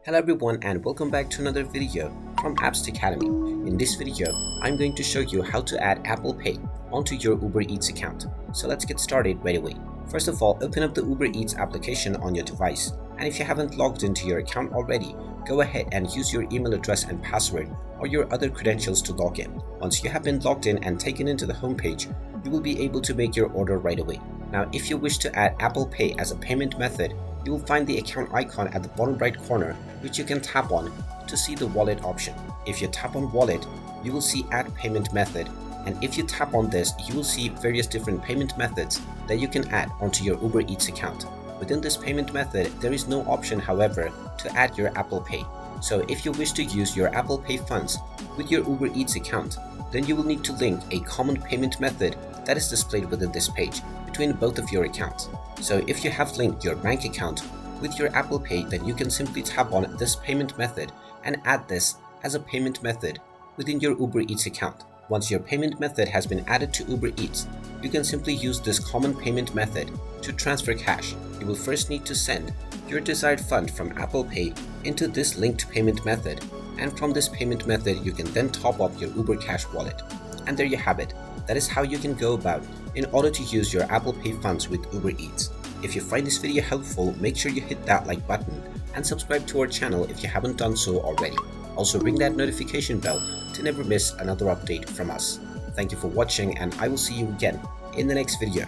Hello everyone and welcome back to another video from Appst Academy. In this video, I'm going to show you how to add Apple Pay onto your Uber Eats account. So let's get started right away. First of all, open up the Uber Eats application on your device. And if you haven't logged into your account already, go ahead and use your email address and password or your other credentials to log in. Once you have been logged in and taken into the homepage, you will be able to make your order right away. Now, if you wish to add Apple Pay as a payment method, you will find the account icon at the bottom right corner, which you can tap on to see the wallet option. If you tap on wallet, you will see add payment method, and if you tap on this, you will see various different payment methods that you can add onto your Uber Eats account. Within this payment method, there is no option, however, to add your Apple Pay. So if you wish to use your Apple Pay funds with your Uber Eats account, then you will need to link a common payment method that is displayed within this page between both of your accounts. So if you have linked your bank account with your Apple Pay, then you can simply tap on this payment method and add this as a payment method within your Uber Eats account. Once your payment method has been added to Uber Eats, you can simply use this common payment method to transfer cash. You will first need to send your desired fund from Apple Pay into this linked payment method, and from this payment method you can then top up your Uber Cash wallet. And there you have it. That is how you can go about in order to use your Apple Pay funds with Uber Eats. If you find this video helpful, make sure you hit that like button and subscribe to our channel if you haven't done so already. Also ring that notification bell to never miss another update from us. Thank you for watching, and I will see you again in the next video.